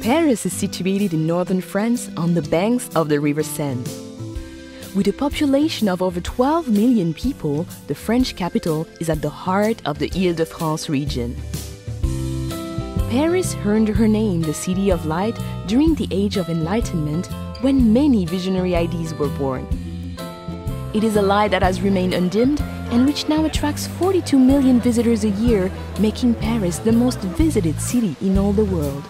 Paris is situated in northern France on the banks of the River Seine. With a population of over 12 million people, the French capital is at the heart of the Île-de-France region. Paris earned her name the City of Light during the Age of Enlightenment, when many visionary ideas were born. It is a light that has remained undimmed and which now attracts 42 million visitors a year, making Paris the most visited city in all the world.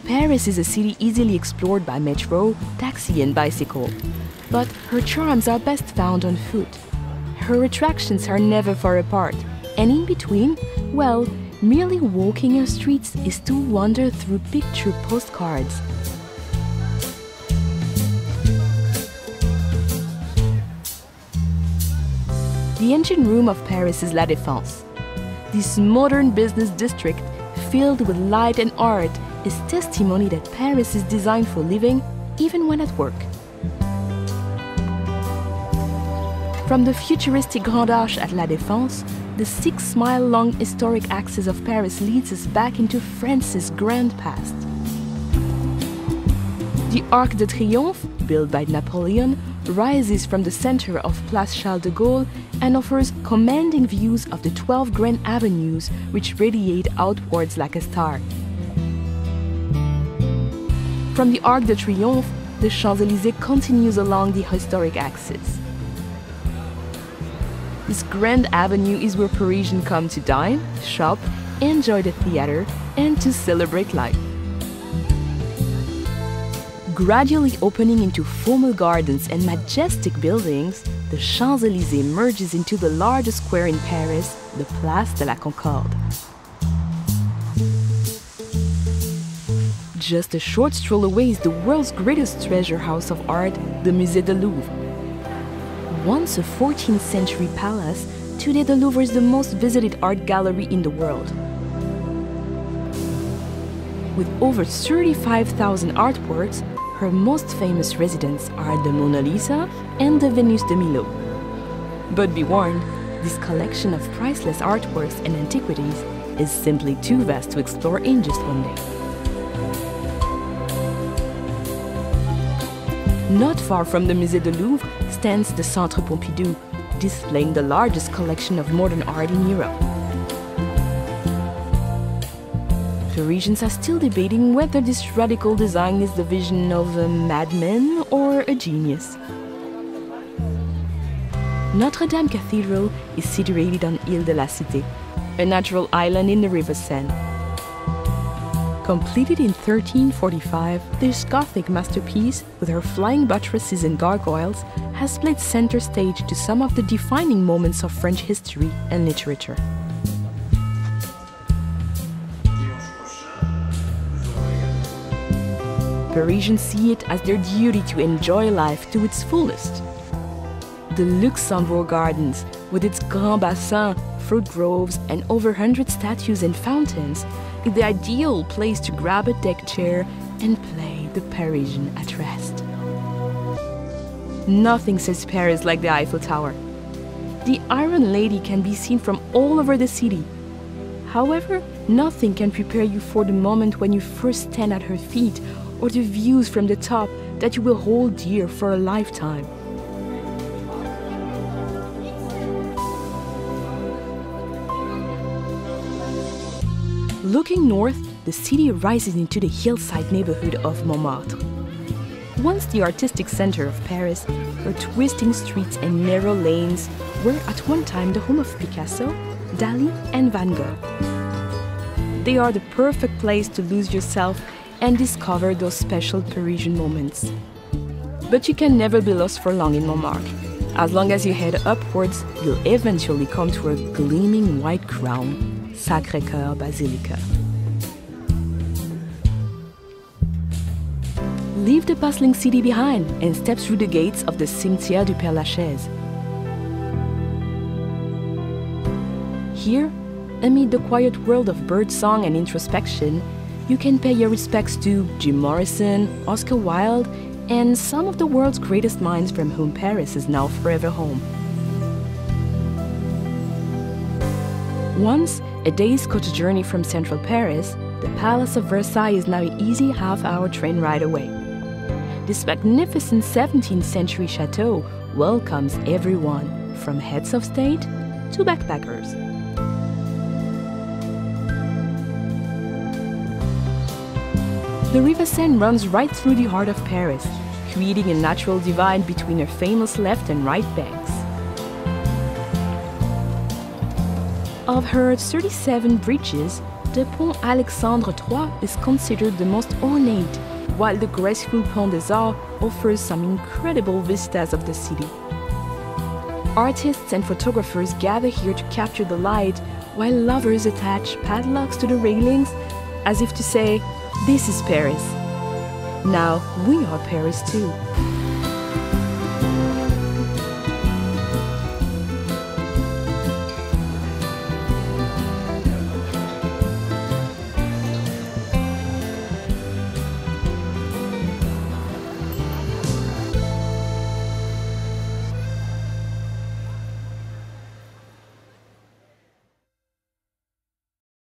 Paris is a city easily explored by metro, taxi and bicycle, but her charms are best found on foot. Her attractions are never far apart, and in between, well, merely walking her streets is to wander through picture postcards. The engine room of Paris is La Défense. This modern business district, filled with light and art, is testimony that Paris is designed for living, even when at work. From the futuristic Grand Arche at La Défense, the 6-mile-long historic axis of Paris leads us back into France's grand past. The Arc de Triomphe, built by Napoleon, rises from the center of Place Charles de Gaulle and offers commanding views of the 12 grand avenues which radiate outwards like a star. From the Arc de Triomphe, the Champs-Élysées continues along the historic axis. This grand avenue is where Parisians come to dine, shop, enjoy the theater, and to celebrate life. Gradually opening into formal gardens and majestic buildings, the Champs-Élysées merges into the largest square in Paris, the Place de la Concorde. Just a short stroll away is the world's greatest treasure house of art, the Musée du Louvre. Once a 14th century palace, today the Louvre is the most visited art gallery in the world. With over 35,000 artworks, her most famous residents are the Mona Lisa and the Venus de Milo. But be warned, this collection of priceless artworks and antiquities is simply too vast to explore in just one day. Not far from the Musée du Louvre stands the Centre Pompidou, displaying the largest collection of modern art in Europe. Parisians are still debating whether this radical design is the vision of a madman or a genius. Notre Dame Cathedral is situated on Île de la Cité, a natural island in the River Seine. Completed in 1345, this Gothic masterpiece, with her flying buttresses and gargoyles, has played center stage to some of the defining moments of French history and literature. Parisians see it as their duty to enjoy life to its fullest. The Luxembourg Gardens, with its Grand Bassin, fruit groves, and over 100 statues and fountains, is the ideal place to grab a deck chair and play the Parisian at rest. Nothing says Paris like the Eiffel Tower. The Iron Lady can be seen from all over the city. However, nothing can prepare you for the moment when you first stand at her feet, or the views from the top that you will hold dear for a lifetime. Looking north, the city rises into the hillside neighborhood of Montmartre. Once the artistic center of Paris, her twisting streets and narrow lanes were at one time the home of Picasso, Dali, and Van Gogh. They are the perfect place to lose yourself and discover those special Parisian moments. But you can never be lost for long in Montmartre. As long as you head upwards, you'll eventually come to a gleaming white crown, Sacré-Cœur Basilica. Leave the bustling city behind and step through the gates of the Cimetière du Père-Lachaise. Here, amid the quiet world of birdsong and introspection, you can pay your respects to Jim Morrison, Oscar Wilde, and some of the world's greatest minds from whom Paris is now forever home. Once a day's coach journey from central Paris, the Palace of Versailles is now an easy half-hour train ride away. This magnificent 17th century chateau welcomes everyone, from heads of state to backpackers. The River Seine runs right through the heart of Paris, creating a natural divide between her famous left and right banks. Of her 37 bridges, the Pont Alexandre III is considered the most ornate, while the graceful Pont des Arts offers some incredible vistas of the city. Artists and photographers gather here to capture the light, while lovers attach padlocks to the railings, as if to say, "This is Paris. Now we are Paris too."